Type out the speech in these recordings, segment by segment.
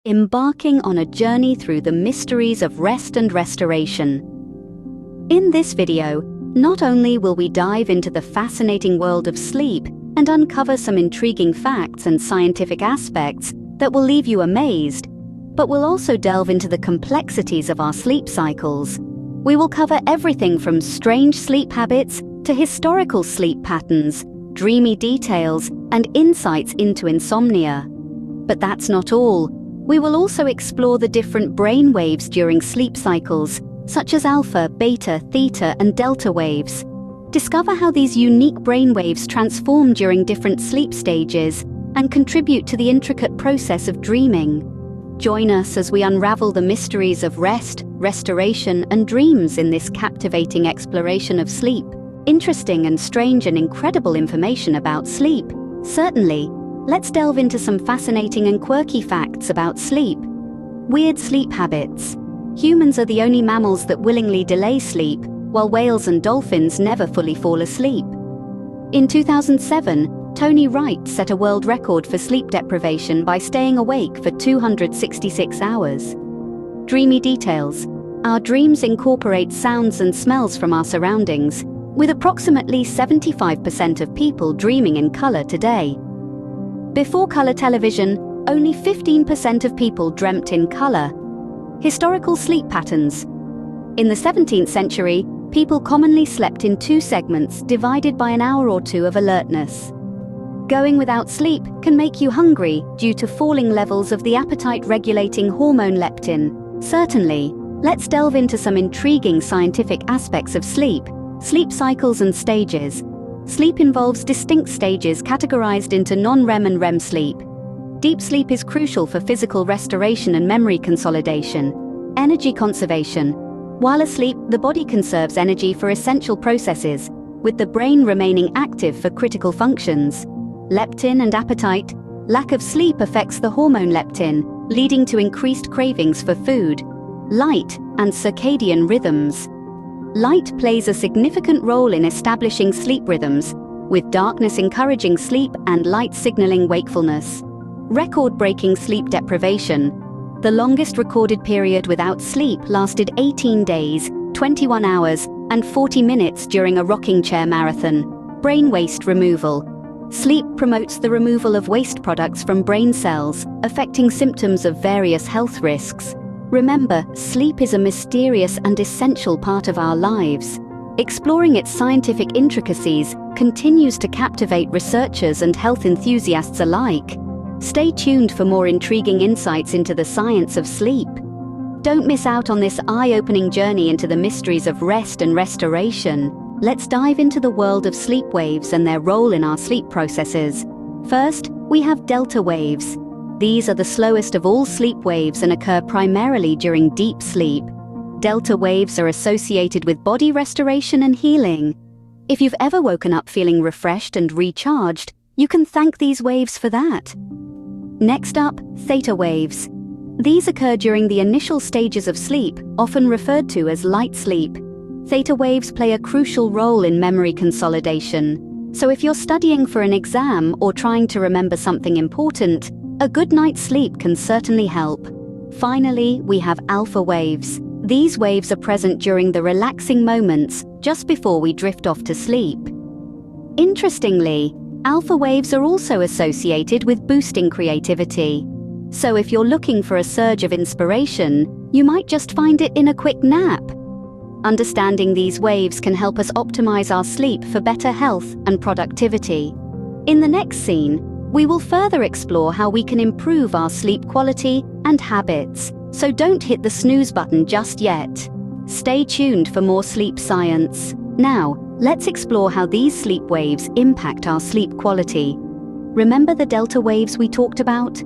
embarking on a journey through the mysteries of rest and restoration. In this video, not only will we dive into the fascinating world of sleep and uncover some intriguing facts and scientific aspects that will leave you amazed, but we'll also delve into the complexities of our sleep cycles. We will cover everything from strange sleep habits to historical sleep patterns, dreamy details, and insights into insomnia. But that's not all. We will also explore the different brain waves during sleep cycles, such as alpha, beta, theta, and delta waves. Discover how these unique brain waves transform during different sleep stages and contribute to the intricate process of dreaming. Join us as we unravel the mysteries of rest, restoration, and dreams in this captivating exploration of sleep. Interesting and strange and incredible information about sleep. Certainly, let's delve into some fascinating and quirky facts about sleep. Weird sleep habits. Humans are the only mammals that willingly delay sleep, while whales and dolphins never fully fall asleep. In 2007, Tony Wright set a world record for sleep deprivation by staying awake for 266 hours. Dreamy details. Our dreams incorporate sounds and smells from our surroundings, with approximately 75% of people dreaming in color today. Before color television, only 15% of people dreamt in color. Historical sleep patterns. In the 17th century, people commonly slept in two segments divided by an hour or two of alertness. Going without sleep can make you hungry due to falling levels of the appetite-regulating hormone leptin. Certainly, let's delve into some intriguing scientific aspects of sleep cycles and stages. Sleep involves distinct stages categorized into non-REM and REM sleep. Deep sleep is crucial for physical restoration and memory consolidation. Energy conservation. While asleep, the body conserves energy for essential processes, with the brain remaining active for critical functions. Leptin and appetite. Lack of sleep affects the hormone leptin, leading to increased cravings for food. Light and circadian rhythms. Light plays a significant role in establishing sleep rhythms, with darkness encouraging sleep and light signaling wakefulness. Record-breaking sleep deprivation. The longest recorded period without sleep lasted 18 days, 21 hours, and 40 minutes during a rocking chair marathon. Brain waste removal. Sleep promotes the removal of waste products from brain cells, affecting symptoms of various health risks. Remember, sleep is a mysterious and essential part of our lives. Exploring its scientific intricacies continues to captivate researchers and health enthusiasts alike. Stay tuned for more intriguing insights into the science of sleep. Don't miss out on this eye-opening journey into the mysteries of rest and restoration. Let's dive into the world of sleep waves and their role in our sleep processes. First, we have delta waves. These are the slowest of all sleep waves and occur primarily during deep sleep. Delta waves are associated with body restoration and healing. If you've ever woken up feeling refreshed and recharged, you can thank these waves for that. Next up, theta waves. These occur during the initial stages of sleep, often referred to as light sleep. Theta waves play a crucial role in memory consolidation. So if you're studying for an exam or trying to remember something important, a good night's sleep can certainly help. Finally, we have alpha waves. These waves are present during the relaxing moments just before we drift off to sleep. Interestingly, alpha waves are also associated with boosting creativity. So if you're looking for a surge of inspiration, you might just find it in a quick nap. Understanding these waves can help us optimize our sleep for better health and productivity. In the next scene, we will further explore how we can improve our sleep quality and habits. So don't hit the snooze button just yet. Stay tuned for more sleep science. Now, let's explore how these sleep waves impact our sleep quality. Remember the delta waves we talked about?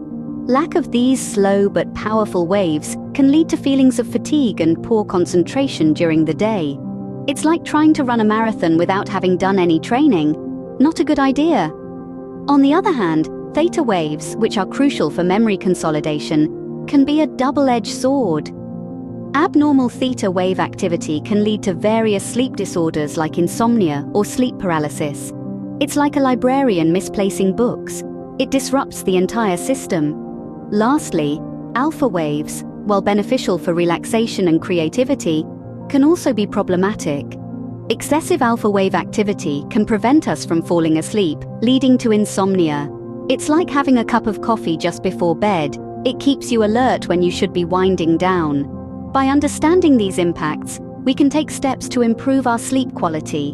Lack of these slow but powerful waves can lead to feelings of fatigue and poor concentration during the day. It's like trying to run a marathon without having done any training. Not a good idea. On the other hand, theta waves, which are crucial for memory consolidation, can be a double-edged sword. Abnormal theta wave activity can lead to various sleep disorders like insomnia or sleep paralysis. It's like a librarian misplacing books. It disrupts the entire system. Lastly, Alpha waves, while beneficial for relaxation and creativity, can also be problematic. Excessive alpha wave activity can prevent us from falling asleep, leading to insomnia. It's like having a cup of coffee just before bed. It keeps you alert when you should be winding down. By understanding these impacts, we can take steps to improve our sleep quality.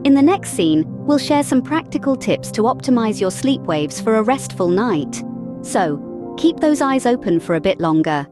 In the next scene, we'll share some practical tips to optimize your sleep waves for a restful night. So, keep those eyes open for a bit longer.